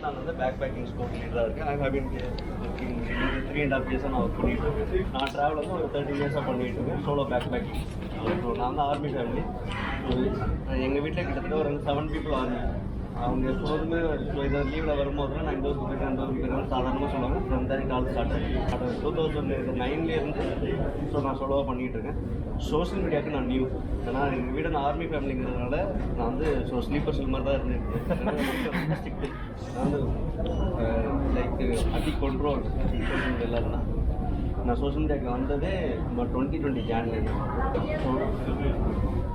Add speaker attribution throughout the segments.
Speaker 1: நான் வந்து pack packing scope லீடராக இருக்கேன். ஐ ஹவ் பீன் ஒர்க்கிங் 3.5 இயர்ஸாக நான் ஒர்க் பண்ணிட்டு இருக்கேன். நான் ட்ராவல் வந்து ஒரு 30 இயர்ஸாக பண்ணிட்டு இருக்கேன், சோலோ பேக் பேக்கிங். ஸோ நான் வந்து ஆர்மி ஃபேமிலி. எங்கள் வீட்டில் கிட்டத்தட்ட ஒரு 7 பீப்புள் ஆர்மி. அவங்க எப்போதுமே ஸோ இதை லீவில் வரும்போது நான் இந்த ஊருக்கு போய்ட்டு அந்த ஊருக்கு போய்ட்டு சாதாரணமாக சொல்லுவாங்க. ஃப்ரம் தான் கால் ஸ்டார்ட் 2009 ஸோ நான் சோலோவாக பண்ணிகிட்டு இருக்கேன். சோஷியல் மீடியாவுக்கு நான் நியூ. ஏன்னா எங்கள் வீடு நான் ஆர்மி ஃபேமிலிங்கிறதுனால நான் வந்து சுலீப்பர் செல் மாதிரி தான் இருந்துருக்கேன். நான் வந்து லைக் அதி கண்ட்ரோல் எல்லாம் தான். நான் சோஷியல் மீடியாவுக்கு வந்ததே 2020 ஜான்வரி. ஸோ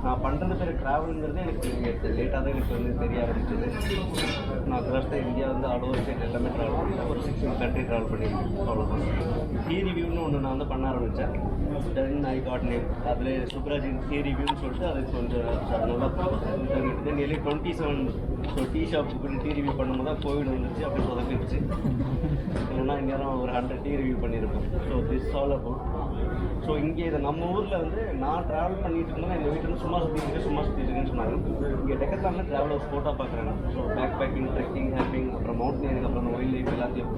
Speaker 1: நான் பண்ணுறது பேர் ட்ராவலுங்கிறது எனக்கு லேட்டாக தான் எனக்கு வந்து தெரிய ஆரம்பிச்சது. நான் ஃபர்ஸ்ட் இந்தியா வந்து ஆல் ஓவர் ஸ்டேட் எல்லாமே ட்ராவல் பண்ணிட்டேன். ஒரு 6 கண்ட்ரி ட்ராவல் பண்ணியிருக்கேன். அவ்வளோதான். டீ ரிவ்யூன்னு ஒன்று நான் வந்து பண்ண ஆரம்பித்தேன். தென் ஐ காட் நேம். அதில் சுப்ராஜ் டீ ரிவ்யூன்னு சொல்லிட்டு அது கொஞ்சம் நல்லா தென் எல்லாம் 27 ஸோ டீ ஷாப்புக்கு டீ ரிவ்யூ பண்ணும்போது தான் கோவிட் வந்துச்சு. அப்படி சொதப்பிடுச்சு. இல்லைன்னா இந்நேரம் ஒரு 100 டீ ரிவ்யூ பண்ணியிருப்பேன். So this all about. So இங்கே இதை நம்ம ஊரில் வந்து நான் ட்ராவல் பண்ணிட்டு இருக்கும்போது எங்கள் வீட்டில் வந்து சும்மா சுற்றிட்டு இருக்குன்னு சொன்னாங்க. இங்கே டெக்கத்தானில் ட்ராவலர்ஸ் ஃபோட்டோ பார்க்குறாங்க. ஸோ பேக் பேக்கிங், ட்ரெக்கிங், ஹேப்பிங், அப்புறம் மவுண்டனியரிங், அப்புறம் வைல்ட் லைஃப் எல்லாத்தையும்.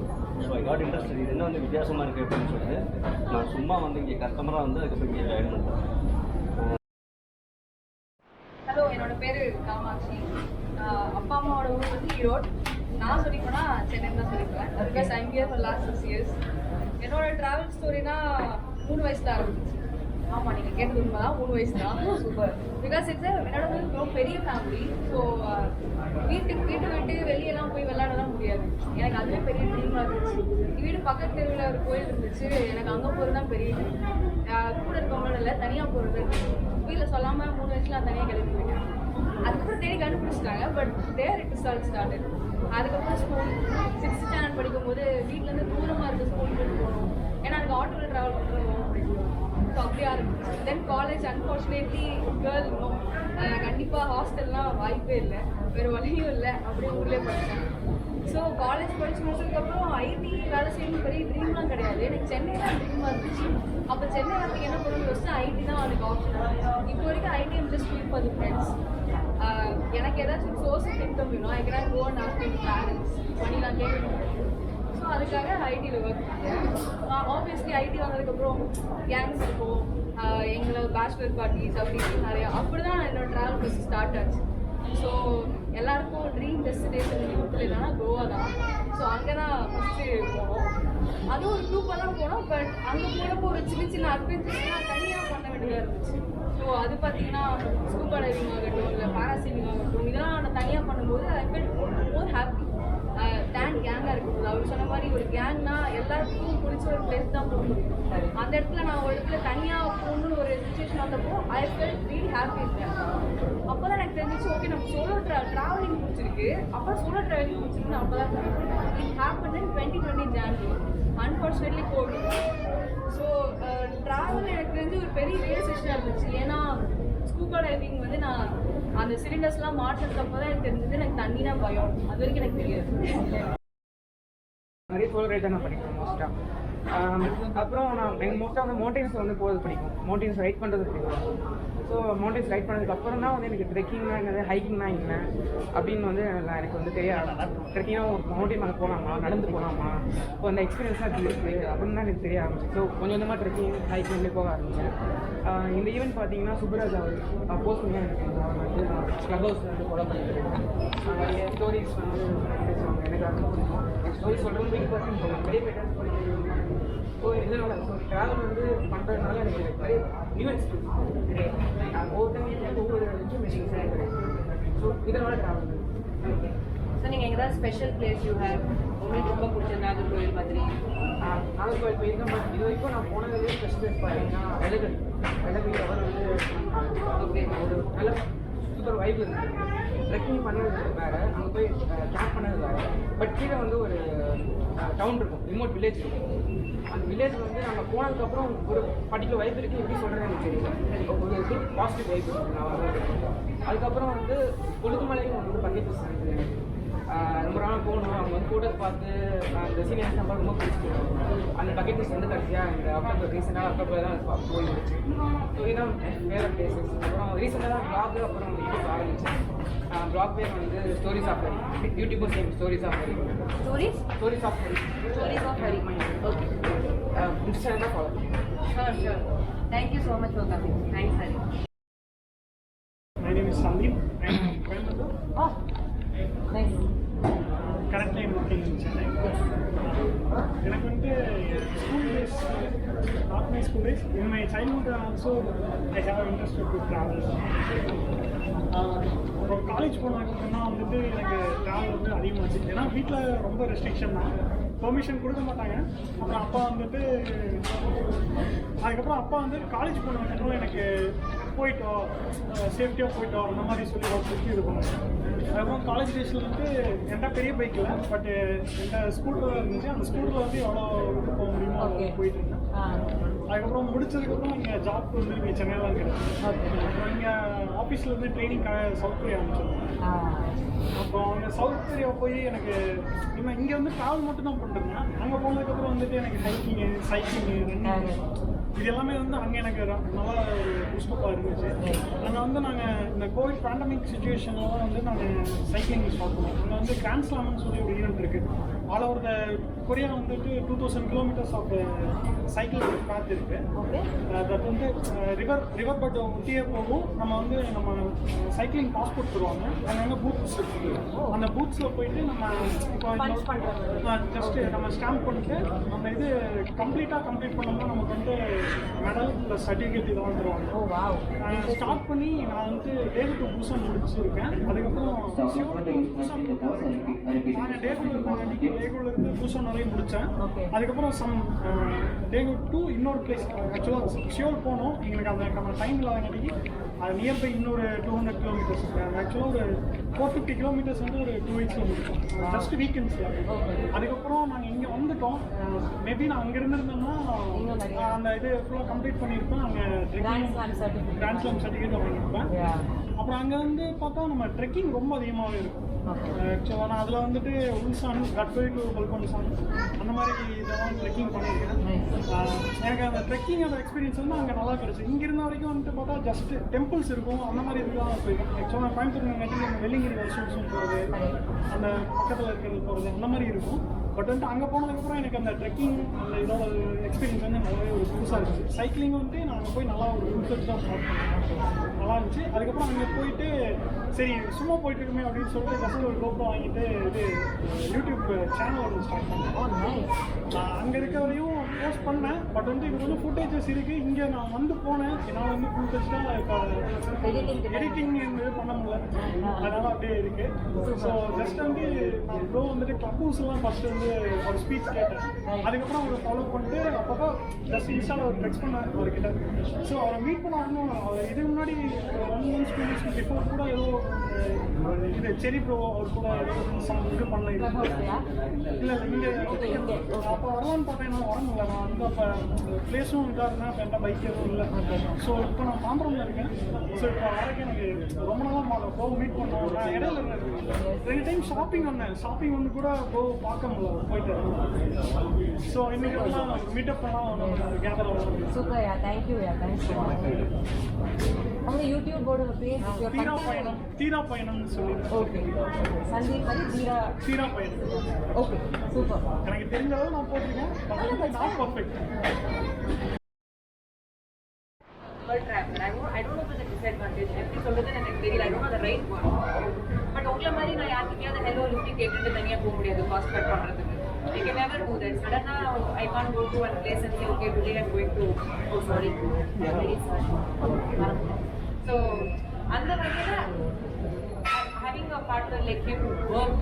Speaker 1: So I got interest. இது என்ன வந்து வித்தியாசமாக இருக்குது அப்படின்னு சொல்லிட்டு நான் சும்மா வந்து இங்கே கஸ்டமராக வந்து அதுக்கப்புறம் இங்கே ஜாயின் பண்ணுறேன்.
Speaker 2: ஹலோ, என்னோட பேர் காமாட்சி. அப்பா அம்மாவோட ஊர் வந்து ஈரோடு. நான் சொல்லி போனால் சென்னை தான் சொல்லிப்பேன். Because I'm here for last 6 years. என்னோட ட்ராவல் ஸ்டோரினா 3 வயசில் ஆரம்பிச்சு. ஆமாம், நீங்கள் கேட்டது உண்மை தான், 3 வயசு தான். சூப்பர். பிகாஸ் என்னோட வந்து ரொம்ப பெரிய ஃபேமிலி. ஸோ வீட்டு விட்டு வெளியெல்லாம் போய் விளையாடலாம் முடியாது. எனக்கு அதுவே பெரிய ட்ரீமாக இருந்துச்சு. வீடு பக்கத்து தெருவில் ஒரு கோயில் இருந்துச்சு. எனக்கு அங்கே போகிறது தான் பெரிய கூட இருக்கவங்களோட இல்லை, தனியாக போகிறது. வீட்டில் சொல்லாமல் 3 வயசில் நான் தனியாக கிளம்பி போயிட்டேன். அதுக்கப்புறம் தேடி கண்டுபிடிச்சிட்டாங்க. But there it start started. அதுக்கப்புறம் ஸ்கூல் 6th ஸ்டாண்டர்ட் படிக்கும்போது வீட்டிலேருந்து தூரமாக இருக்க ஸ்கூலுக்கு போகணும். ஏன்னா எனக்கு ஆட்டோவில் ட்ராவல் பண்ணுறது ரொம்ப பிடிக்கும். ஸோ அப்படியே ஆரம்பிச்சு. Then college unfortunately girl no, கண்டிப்பாக ஹாஸ்டல்லாம் வாய்ப்பே இல்லை, வேறு வழியும் இல்லை. அப்படியே ஊர்லேயே படித்தேன். ஸோ காலேஜ் படித்து முடிச்சதுக்கப்புறம் ஐடி வேலை செய்யணும் பெரிய ட்ரீம்லாம் கிடையாது. எனக்கு சென்னையில் ட்ரீமாக இருந்துச்சு. அப்போ சென்னை வரத்துக்கு என்ன பண்ணணும்னு யோசிச்சு ஐடி தான் அதுக்கு ஆப்ஷன். இப்போ வரைக்கும் IT just feel for the friends. எனக்கு ஏதாச்சும் சோர்ஸ் ஆஃப் இன்கம் வேணும். I can go and ask my parents பண்ணிலாம் கேட்கணும். ஸோ அதுக்காக ஐடியில் ஒர்க் பண்ணேன். ஆப்வியஸ்லி ஐடி வந்ததுக்கப்புறம் கேங்ஸ் இருக்கும், எங்களோட பேச்சுலர் பார்ட்டிஸ் அப்படி நிறையா. அப்படி தான் என்னோட ட்ராவல் பஸ் ஸ்டார்ட் ஆச்சு. ஸோ எல்லாருக்கும் ட்ரீம் டெஸ்டினேஷன் யூத்தில் என்னன்னா கோவா தான். ஸோ அங்கே தான் ஃபஸ்ட்டு போனோம். அதுவும் ஒரு குரூப்பாக தான் போனோம். பட் அங்கே போனப்போ ஒரு சின்ன அட்வென்ச்சர்ஸ்லாம் தனியாக பண்ண வேண்டியதாக இருந்துச்சு. ஸோ அது பார்த்தீங்கன்னா ஸ்கூபா டைவிங் ஆகட்டும், இல்லை பேராசீலிங் ஆகட்டும், இதெல்லாம் நான் தனியாக பண்ணும்போது ஐ ஃபெல்ட் மோர் ஹாப்பி தேன் கேங்காக இருக்கும்போது. அவர் சொன்ன மாதிரி ஒரு கேங்னா எல்லாருக்கும் பிடிச்ச ஒரு பிளேஸ் தான் போக முடியும். அந்த இடத்துல நான் ஒரு இடத்துல தனியாக போகணுன்னு ஒரு சுச்சுவேஷன் வந்தப்போ ஐ ஃபெல்ட் ரியலி ஹாப்பி இருக்கேன். அப்போ தான் எனக்கு தெரிஞ்சிச்சு, ஓகே நம்ம சோலோ ட்ராவலிங் பிடிச்சிருக்கு. அப்புறம் சோலோ ட்ராவலிங் பிடிச்சிருக்குன்னு அப்போ தான் it happen in 2020 January. Unfortunately Covid. So travel எனக்கு தெரிஞ்சு ஒரு பெரிய ரியலைசேஷனாக இருந்துச்சு. ஏன்னா ஸ்கூபா டைவிங் வந்து நான் அந்த சிலிண்டர்ஸ்லாம் மாட்டினதுக்கு தான் எனக்கு தெரிஞ்சது எனக்கு தண்ணினா பயம். அது வரைக்கும் எனக்கு தெரியாது.
Speaker 3: நிறைய சோலோ ரைட் தான் நான் படிப்பேன் மோஸ்ட்டாக. அப்புறம் எனக்கு மோஸ்ட்டாக வந்து மவுண்டெயின்ஸ் வந்து போகிறது பிடிக்கும். மவுண்டெயின்ஸ் ரைட் பண்ணுறது பிடிக்கும். ஸோ மவுண்டெயின்ஸ் ரைட் பண்ணதுக்கப்புறம் தான் வந்து எனக்கு ட்ரெக்கிங்னா என்னது, ஹைக்கிங்னா என்ன அப்படின்னு வந்து எனக்கு வந்து தெரிய ஆரம்பிச்சு. ட்ரெக்கிங்காக ஒரு மவுண்டெயின் மேலே போகலாமா, நடந்து போகலாமா, இப்போ அந்த எக்ஸ்பீரியன்ஸாக எப்படி இருக்குது அப்படின்னு தான் எனக்கு தெரிய ஆரம்பிச்சு. ஸோ கொஞ்சம் கொஞ்சமாக ட்ரெக்கிங் ஹைக்கிங்லேயே போக ஆரம்பிச்சேன். இந்த ஈவெண்ட் பார்த்தீங்கன்னா சுப்ராஜ் அவர் போஸ்ட் பண்ணி எனக்கு அவர் வந்து க்ளப் ஹவுஸில் வந்து ஃபாலோ பண்ணிட்டு என் ஸ்டோரிஸ் வந்து பேசுவாங்க. எனக்கு அது பிடிக்கும். என் ஸ்டோரி சொல்கிறது பிக் பர்சன் சொல்லுவாங்க, பெரிய பெரிய ஸ்டோரி. ஸோ இதனால ஸோ ட்ராவல் வந்து பண்ணுறதுனால எனக்கு நிறைய ஈவெண்ட்ஸ் ஒவ்வொரு டைம் ஒவ்வொரு இன்ஃபர்மேஷன்ஸ் கிடைக்கும். ஸோ இதனால ட்ராவல்.
Speaker 2: ஸோ நீங்கள் எங்கேயாவது ஸ்பெஷல் பிளேஸ் யூ ஹேவ் உங்களுக்கு ரொம்ப பிடிச்ச நாகர்கோவில் மாதிரி?
Speaker 3: நாகர்கோவில் போயிருக்கேன். பட் இது வரைக்கும் நான் போனதுலேயே ஸ்பெஷல் பிளேஸ் பார்த்தீங்கன்னா வெள்ளகிரி அவர் வந்து ஓகே ஒரு நல்ல சூப்பர் வைப் இருக்குது. ட்ரெக்கிங் பண்ணது வேறு, அங்கே போய் கேம்ப் பண்ணது வேறு. பட் கீழே வந்து ஒரு டவுன் இருக்கும், ரிமோட் வில்லேஜ் இருக்கும். அந்த வில்லேஜ் வந்து நம்ம போனதுக்கப்புறம் ஒரு பர்டிகுலர் வைப் இருக்குது. எப்படி சொல்கிறது எனக்கு தெரியல. ஒரு குட் பாசிட்டிவ் வைப் இருக்குது. நான் வந்து அதுக்கப்புறம் வந்து கொழுக்குமலையும் வந்து பக்கெட் எனக்கு ரொம்ப நாள் போகணும். அவங்க வந்து ஃபோட்டோஸ் பார்த்து அந்த சீனியர்ஸ் நம்பர் ரொம்ப பிடிச்சிட்டு அந்த பக்கெட் லிஸ்ட் வந்து கடைசியாக இந்த அக்டோபர் ரீசெண்டாக அக்டோபர் தான் போயிடுச்சு. ஸோ இதுதான் வேறு பிளேசஸ். அப்புறம் ரீசெண்டாக தான் ப்ளாக் அப்புறம் யூடியூப் ஆரம்பிச்சேன். ப்ளாக் பேர் வந்து stories of Hari. YouTuber same stories of Hari. Stories of Hari.
Speaker 2: Okay.
Speaker 3: Instagram தான் ஃபாலோ பண்ணுறேன்.
Speaker 2: Sure. Thank you so much for coming. Thanks, Hari.
Speaker 4: My name is Sandeep. I am from Coimbatore.
Speaker 2: Oh, nice.
Speaker 4: Currently I am working in Chennai. எனக்கு வந்து school days, not my school days, in my childhood also I have interest to travel. அப்புறம் college போனதுக்கப்புறம் வந்துட்டு எனக்கு travel வந்து அதிகமாச்சு. ஏன்னா வீட்டில் ரொம்ப ரெஸ்ட்ரிக்ஷன் தான், பெர்மிஷன் கொடுக்க மாட்டாங்க. அப்புறம் அப்பா வந்துட்டு அதுக்கப்புறம் அப்பா வந்து காலேஜ் போனதுக்கப்புறம் எனக்கு போயிட்டோம், சேஃப்டியாக போயிட்டோம் அந்த மாதிரி சொல்லி ஒருத்தருக்கு இது பண்ணுவாங்க. அதுக்கப்புறம் காலேஜ் டேஸில் வந்து என்கிட்ட பெரிய பைக் இல்லை, பட் என்கிட்ட ஸ்கூட்டர் இருந்துச்சு. அந்த ஸ்கூட்டரில் வந்து எவ்வளோ இது போக முடியுமோ போயிட்டு இருந்தேன். அதுக்கப்புறம் முடிச்சதுக்கப்புறம் இங்கே ஜாப் வந்து இங்கே சென்னையில் தான் கிடைச்சிது. அப்புறம் இங்கே ஆஃபீஸில் இருந்து ட்ரைனிங்காக சவுத் கொரியா அனுப்பிச்சிருந்தேன். அப்புறம் அங்கே சவுத் கொரியா போய் எனக்கு இங்கே வந்து ட்ராவல் மட்டும் தான் பண்ணிருந்தேன். அங்கே போனதுக்கப்புறம் வந்துட்டு எனக்கு சைக்கிங் ரன்னிங் இது எல்லாமே வந்து அங்கே எனக்கு நல்லா ஒரு புஷ்பப்பாக இருந்துச்சு. அங்கே வந்து நாங்கள் இந்த கோவிட் பேண்டமிக் சுச்சுவேஷனில் தான் வந்து நாங்கள் சைக்கிளிங் ஸ்டார்ட் பண்ணுவோம். அங்கே வந்து கிராண்ட் ஸ்லாம்னு சொல்லி ஒரு ஈவெண்ட் இருக்குது. ஆல் ஓவர் த கொரியா வந்துட்டு 2000 kilometers ஆஃப் சைக்கிள் பேத் இருக்குது. தட் வந்து ரிவர் பட் ஒட்டியே போகும். நம்ம வந்து நம்ம சைக்கிளிங் பாஸ்போர்ட் தருவாங்க. அங்கே வந்து பூத்ஸ் இருக்குது. அந்த பூத்ஸில் போயிட்டு நம்ம இப்போ ஜஸ்ட்டு நம்ம ஸ்டாம்ப் பண்ணிட்டு நம்ம இது கம்ப்ளீட் பண்ணோம்னா நமக்கு வந்து மெடல் ப்ளஸ் சர்டிஃபிகேட் இதெல்லாம் தருவாங்க. ஸ்டார்ட் பண்ணி நான் வந்து டே டு பூசன் முடிச்சிருக்கேன். அதுக்கப்புறம் நாங்கள் டேகுலேருந்து பூசன் வரையும் முடித்தேன். அதுக்கப்புறம் டே டூ இன்னொரு பிளேஸ் ஆக்சுவலாக ஷியோல் போனோம். எங்களுக்கு அந்த டைம் இல்லாதங்காட்டிக்கு அது நியர்பை இன்னொரு 200 kilometers. ஆக்சுவலாக ஒரு 450 kilometers வந்து ஒரு 2 weeks முடிச்சோம், ஜஸ்ட் வீக்கெண்ட்ஸில். அதுக்கப்புறம் நாங்கள் இங்கே வந்துட்டோம். மேபி நான் அங்கே இருந்திருந்தோம்னா அந்த இது ஃபுல்லாக கம்ப்ளீட் பண்ணியிருப்பேன். அங்கே கிராண்ட் ஸ்லாம் சர்டிஃபிகேட் வாங்கியிருப்பேன். அப்புறம் அங்கே வந்து பார்த்தா நம்ம ட்ரெக்கிங் ரொம்ப அதிகமாகவே இருக்கும். ஆக்சுவலாக நான் அதில் வந்துட்டு உல்சான், கட்பரி டு பல்கோன்சான் அந்த மாதிரி இதெல்லாம் ட்ரெக்கிங் பண்ணியிருக்கேன். எனக்கு அந்த ட்ரெக்கிங்கோட எக்ஸ்பீரியன்ஸ் வந்து அங்கே நல்லா கிடச்சி. இங்கே இருந்த வரைக்கும் வந்துட்டு பார்த்தா ஜஸ்ட் டெம்பிள்ஸ் இருக்கும், அந்த மாதிரி இதுதான் போயிருக்கேன். ஆக்சுவலாக கோயம்புத்தூர் நெட்டில் நம்ம வெள்ளிங்கிரி வருஷம் போகிறது, அந்த பக்கத்தில் இருக்கிறது போகிறது அந்த மாதிரி இருக்கும். பட் வந்துட்டு அங்கே போனதுக்கப்புறம் எனக்கு அந்த ட்ரெக்கிங் அந்த இதோட எக்ஸ்பீரியன்ஸ் வந்து நல்லாவே ஒரு புதுசாக இருந்துச்சு. சைக்கிளிங் வந்துட்டு நான் அங்கே போய் நல்லா ஒரு ரிசர்ச் தான் ஸ்டார்ட் பண்ணேன், நல்லா இருந்துச்சு. அதுக்கப்புறம் அங்கே போயிட்டு சரி சும்மா போயிட்டு இருக்குமே அப்படின்னு சொல்லிட்டு ஜஸ்ட் ஒரு கோப்ரோ வாங்கிட்டு இது யூடியூப் சேனல் ஒன்று ஸ்டார்ட் பண்ணேன். நான் அங்கே இருக்க வரையும் போஸ்ட் பண்ணேன். பட் வந்து இது வந்து ஃபுட்டேஜஸ் இருக்குது. இங்கே நான் வந்து போனேன், என்னால் வந்து ஃபுட்டேஜ்லாம் இப்போ எடிட்டிங் இது பண்ண முடியல, அதனால் அப்படியே இருக்குது. ஸோ ஜஸ்ட் வந்து நான் ப்ரோ வந்துட்டு கிளப் ஹவுஸ்லாம் ஃபஸ்ட்டு வந்து ஒரு ஸ்பீச் கேட்டேன். அதுக்கப்புறம் அவரை ஃபாலோ பண்ணிட்டு அப்போ தான் ஜஸ்ட் இன்ஸ்டாவில் ஒரு டெக்ஸ்ட் பண்ணேன் அவர்கிட்ட. ஸோ அவரை மீட் பண்ண வரணும். இதுக்கு முன்னாடி 1 month 2 months பிஃபோர் கூட ஏதோ இது செரி ப்ரோ அவர் கூட ஏதோ இது பண்ணல. இல்லை இங்கே அப்போ வரலான்னு பார்த்தேன். நான் வர முடியல. நான் வந்து அப்போ பிளேஸும் இதாக இருந்தேன். அப்போ என்கிட்ட பைக் எதுவும் இல்லை. ஸோ இப்போ நான் தாம்பரம்ல இருக்கேன். ஸோ இப்போ வரக்கு எனக்கு ரொம்ப நாளாக ப்ரோ மீட் பண்ணோம். நான் இடையில 2 டைம் ஷாப்பிங் வந்தேன். ஷாப்பிங் வந்து கூட ப்ரோ பார்க்க முடியல, போயிட்டு. ஸோ இன்னைக்கு எல்லாம் மீட்டப் பண்ணலாம் கேதர் ஆகும்.
Speaker 5: Super, yeah, thank you, yeah, thanks so much. அவங்க யூடியூபோட பேர்
Speaker 4: தீரா பயணம்னு சொல்லி.
Speaker 5: ஓகே, சந்தீப் மாதிரி
Speaker 4: தீரா பயணம்.
Speaker 5: Okay, super.
Speaker 4: எனக்கு தெரிஞ்சளவு நான் போட்டிருக்கேன். Not perfect.
Speaker 2: I don't know if it's a disadvantage. எப்படி சொல்றதுன்னு எனக்கு தெரியல. I don't know the right one. But உங்களை மாதிரி நான் யாருக்கிட்டையாவது ஹெலோ லிஃப்டி கேட்டுட்டு தனியாக போக முடியாது காஸ்ட் கட் பண்ணுறதுக்கு. I can never do that. Suddenly, I can't go to one place and say, okay, today I'm going to, oh sorry, very sorry. So, அந்த வகையில having a partner like him work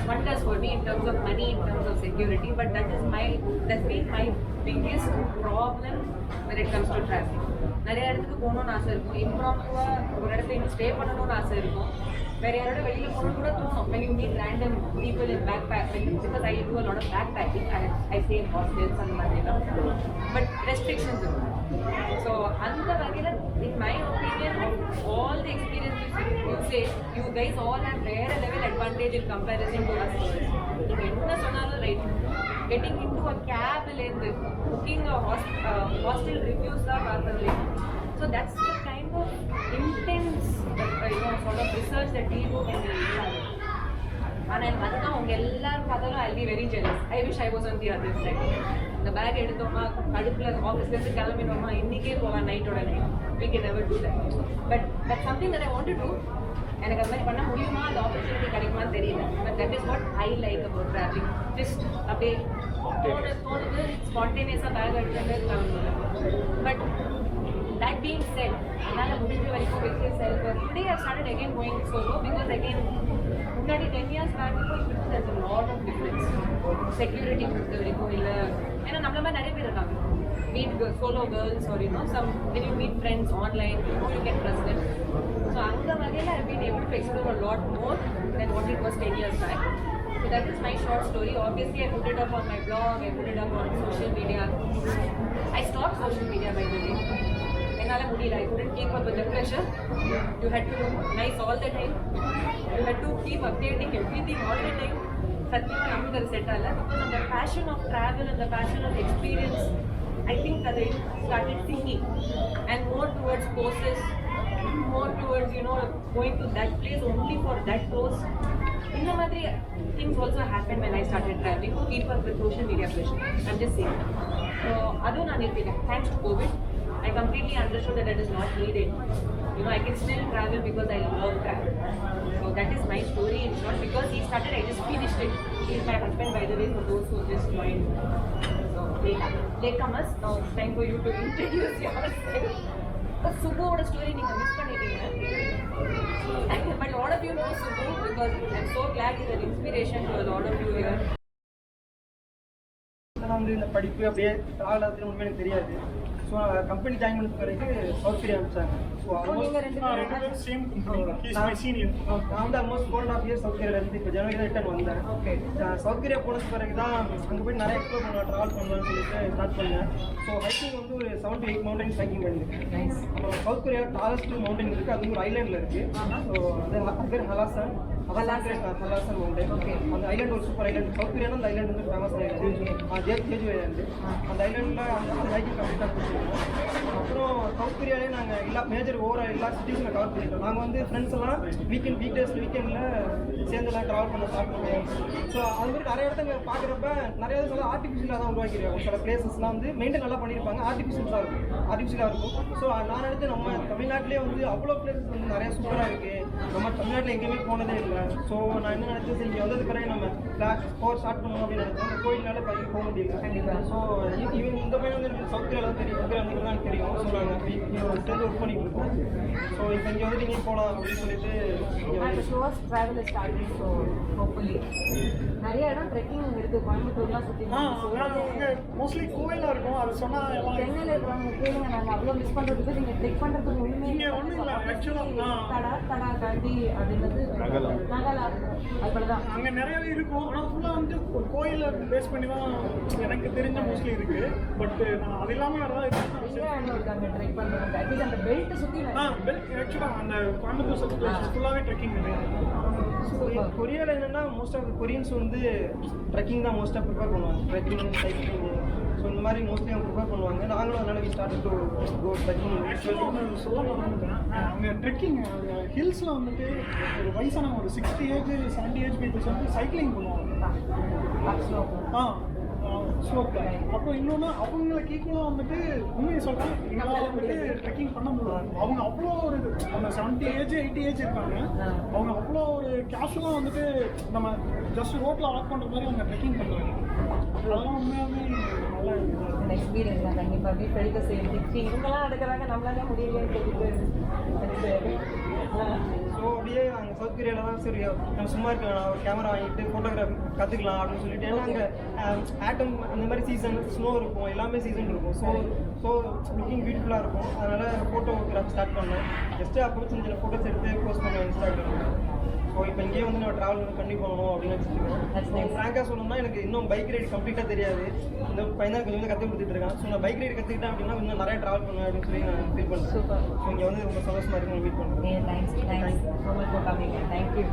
Speaker 2: wonders for me in terms of money, in terms of security, but that's been my biggest problem when it comes to traveling. நிறைய இடத்துக்கு போகணும்னு ஆசை இருக்கும். இம்ப்ராம்புவாக ஒரு இடத்துல இன்னும் ஸ்டே பண்ணணும்னு ஆசை இருக்கும். வேறு யாரோட வெளியில் போகணும்னு கூட தோணும். when you meet random people in backpacking, because I do a lot of backpacking, I stay in hostels அந்த மாதிரிலாம். But restrictions இருக்கும். So அந்த வகையில் in my opinion, all the experiences you say, you guys all have வேற level advantage in comparison to us. நீங்கள் என்ன சொன்னாலும் right.
Speaker 5: getting into a cab இருந்து booking a hostel reviews தான் பார்த்தது. So that's the kind of intense sort of research that we do when we travel. ஆனால் அதுதான் உங்க எல்லாரும் பார்த்தாலும் I'll be very jealous. I wish I was on the other side. இந்த back எடுத்தோமா கடுப்பில் ஆஃபீஸ்லேருந்து கிளம்பினோமா இன்றைக்கே போகலாம் நைட்டோட night. We can never do that. But that's something that I want to do. எனக்கு அது மாதிரி பண்ண முடியுமா அந்த ஆப்பர்ச்சுனிட்டி கிடைக்குமான்னு தெரியல. But that is what I like about travelling. Just அப்படியே தோணுது ஸ்பான்டேனியஸாக பேக் எடுத்துட்டு கிளம்புது. பட் that being said, என்னால் முடிஞ்ச வரைக்கும் with yourself. Today I started again going solo because again முன்னாடி 10 years back இப்போ there's a lot of difference. Security பொறுத்த வரைக்கும் இல்லை ஏன்னா நம்மள மாதிரி நிறைய பேர் இருக்காங்க. Meet solo girls or some when you meet friends online you can trust them. So அந்த வகையில் I've been able to explore a lot more than what it was 10 years back. So that is my short story. Obviously I put it up on my blog, I put it up on social media. I stopped social media by the way. என்னால் முடியல. I couldn't keep up with the pressure. You had to look nice all the time. You had to keep updating everything all the time. சத்தியமாக நமக்கு அது set ஆகல. Because of the passion of travel and the passion of experience, I think that I started thinking and more towards courses, more towards going to that place only for that course. இந்த மாதிரி things also happened when I started traveling to keep up with social media pressure. I'm just saying. So அதுவும் நான் நிறுத்திட்டேன். Thanks to COVID, I completely understood that it is not needed. I can still travel because I love travel. So that is my story. It's not because he started, I just finished it. He is my husband, by the way, for those who just joined. So latecomers, now it's time for you to introduce yourself. But Subbu's story you missed பண்ணிட்டீங்க. But a lot of you know Subbu because I'm so glad he's an inspiration to a lot of you here.
Speaker 6: நான் வந்து இந்த படிப்பு அப்படியே travel ஆகுதுன்னு உண்மை எனக்கு தெரியாது. ஸோ கம்பெனி ஜாயின் பண்ண பிறகு சவுத் கொரியா அனுப்பிச்சாங்க. ஸோ நான் வந்து ஆல்மோஸ்ட் 4.5 years சவுத் கொரியாவில் இருந்து இப்போ ஜனவரி ரிட்டர்ன் வந்தேன். ஓகே, சவுத் கொரியா போனது பிறகு தான் அங்கே போய் நிறைய எக்ஸ்ப்ளோர் பண்ணலாம், ட்ராவல் பண்ணலாம்னு சொல்லிட்டு ஸ்டார்ட் பண்ணேன். ஸோ ஹைக்கிங் வந்து ஒரு 7 to 8 மவுண்டன்ஸ் ஹைக்கிங் பண்ணியிருக்கேன். அப்புறம் சவுத் கொரியா டாலஸ்ட் மவுண்டன் இருக்குது, அது ஒரு ஐலாண்டில் இருக்குது. ஸோ அது பேர் ஹலாசன் மவுண்டன். ஓகே, அந்த ஐலாண்ட் ஒரு சூப்பர் ஐலாண்ட். சவுத் கொரியானா அந்த ஐலாண்ட் வந்து ஃபேமஸ் ஐலாண்ட் ஜேஜு ஐலாண்டு. அந்த ஐலாண்டில் அந்த ஹைக்கிங் கம்ப்ளீட்டாக பிடிச்சிருக்கோம். அப்புறம் சவுத் கொரியாலே நாங்கள் எல்லா மேஜர் ஓவரால் எல்லா சிட்டிஸும் கவர் பண்ணிட்டோம். நாங்கள் வந்து ஃப்ரெண்ட்ஸ் எல்லாம் வீக்கெண்டில் சேர்ந்துலாம் ட்ராவல் பண்ண ஸ்டார்ட் பண்ணுவோம். ஸோ அது மாதிரி நிறைய இடத்துல பார்க்குறப்ப நிறைய இடத்துல ஆர்டிஃபிஷியலாக தான் உருவாக்கிடுவோம். ஒரு சில பிளேசஸ்லாம் வந்து மெயின்டைன் நல்லா பண்ணியிருப்பாங்க, ஆர்டிஃபிஷியலாக இருக்கும். ஸோ நான் நினைச்சு நம்ம தமிழ்நாட்டிலே வந்து அவ்வளோ பிளேசஸ் வந்து நிறைய சூப்பராக இருக்குது. நம்ம தமிழ்நாட்டில் எங்கேயுமே போனதே இல்லை. ஸோ நான் என்ன நினச்சேன், சரி இங்கே வந்தது பிறகு நம்ம ஸ்கோர் ஸ்டார்ட் பண்ணணும் அப்படின்னு நினச்சேன். அந்த கோயில்னால போக முடியல. ஸோ இவங்க இந்த பையன் வந்து எனக்கு சவுத் கொரியாவில் தெரியும், வந்து தான் தெரியும். ஸோ நாங்கள் சேர்ந்து ஒர்க் பண்ணிட்டு இருக்கோம். ஸோ இப்போ இங்கே வந்து நீங்கள் போகலாம் அப்படின்னு சொல்லிட்டு
Speaker 5: நிறைய இடம் ட்ரெக்கிங் இருக்கு. கோயம்புத்தூர்லாம் சுற்றி
Speaker 4: மோஸ்ட்லி கோயிலாக இருக்கும். அது சொன்னால்
Speaker 5: சென்னையில் இருக்கிறவங்க கேளுங்க, நாங்கள் அவ்வளோ மிஸ் பண்ணுறதுக்கு நீங்கள் ட்ரெக் பண்ணுறதுக்கு ஒன்றுமே
Speaker 4: ஒன்றும் இல்லை. ஆக்சுவலாக
Speaker 5: தடா தாண்டி அது வந்து நகலா அப்படிதான்
Speaker 4: அங்கே நிறையவே இருக்கும். ஆனால் ஃபுல்லாக வந்து ஒரு கோயிலை பேஸ் பண்ணி தான் எனக்கு தெரிஞ்ச மோஸ்ட்லி இருக்குது. பட் நான் அது இல்லாமல் வேறு ஏதாவது
Speaker 5: இருக்காங்க ட்ரெக் பண்ணுறாங்க. அட்லீஸ்ட் அந்த பெல்ட்டை சுற்றி
Speaker 4: பெல்ட் ஆக்சுவலாக அந்த கோயம்புத்தூர் சுற்றி ஃபுல்லாகவே ட்ரெக்கிங் கிடையாது.
Speaker 6: கொரியாவில் என்னென்னா மோஸ்ட் ஆஃப் கொரியன்ஸ் வந்து ட்ரெக்கிங் தான் மோஸ்ட்டாக ப்ரிஃபர் பண்ணுவாங்க. ட்ரெக்கிங், சைக்கிளிங், ஸோ இந்த மாதிரி மோஸ்ட்லி அவங்க ப்ரிஃபர் பண்ணுவாங்க. நாங்களும் அதனால ஸ்டார்ட் டு கோ ட்ரெக்கிங்.
Speaker 4: ஆக்சுவலாக சொல்ல மறந்துட்டேன், அவங்க ட்ரெக்கிங் ஹில்ஸில் வந்துட்டு ஒரு வயசான ஒரு 60 ஏஜ் 70 ஏஜ் பீப்புள்ஸ் வந்து சைக்கிளிங் பண்ணுவாங்க. ஸ்லோப்பில். அப்புறம் இன்னொன்று அவங்களுக்கு ஈக்குவலாக வந்துட்டு உண்மையை சொல்கிறேன், எங்களால் வந்துட்டு ட்ரெக்கிங் பண்ண முடியாது. அவங்க அவ்வளோ ஒரு அந்த 70 ஏஜ் 80 ஏஜ் இருக்காங்க. அவங்க அவ்வளோ ஒரு கேஷுவலாக வந்துட்டு நம்ம ஜஸ்ட் ரோட்டில் வாக் பண்ணுற மாதிரி அவங்க ட்ரெக்கிங் பண்ணுறாங்க. அதெல்லாம் உண்மையாகவே நல்லா
Speaker 5: எக்ஸ்பீரியன்ஸ் தான். கண்டிப்பாக வீட்டில் எடுக்க செய்ய இவங்கெல்லாம் எடுக்கிறாங்க, நம்மளால முடியலன்னு சொல்லிட்டு.
Speaker 6: ஸோ அப்படியே அங்கே சவுத் கொரியாவில் தான் சரி நம்ம சும்மா இருக்கலாம், நான் ஒரு கேமரா வாங்கிட்டு ஃபோட்டோகிராஃபி கற்றுக்கலாம் அப்படின்னு சொல்லிட்டு. ஏன்னா அங்கே ஆட்டம் அந்த மாதிரி சீசன், ஸ்னோ இருக்கும், எல்லாமே சீசன் இருக்கும். ஸோ லுக்கிங் பியூட்டிஃபுல்லாக இருக்கும். அதனால் ஃபோட்டோகிராஃபி ஸ்டார்ட் பண்ணேன். ஜஸ்ட்டு அப்புறம் சின்ன சின்ன ஃபோட்டோஸ் எடுத்து போஸ்ட் பண்ணுவேன் இன்ஸ்டாகிராமில். ஸோ இப்போ இங்கேயே வந்து நம்ம ட்ராவல் வந்து கண்டிப்பாக பண்ணணும் அப்படின்னு வச்சுருக்கேன். ஃப்ராங்காக சொல்லணும்னா எனக்கு இன்னும் பைக் ரைடு கம்ப்ளீட்டாக தெரியாது. இந்த பையன் தான் கொஞ்சம் கற்றுக் கொடுத்துட்டு இருக்கான். ஸோ நான் பைக் ரைடு கற்றுக்கிட்டேன் அப்படின்னா இன்னும் நிறைய ட்ராவல் பண்ணுவேன் அப்படின்னு சொல்லி நான் ஃபீல் பண்ணுறேன். ஸோ இங்கே வந்து ரொம்ப சந்தோஷமாக இருக்கும் மீட் பண்ணுறேன்.
Speaker 5: Thanks so much for coming. Thank you.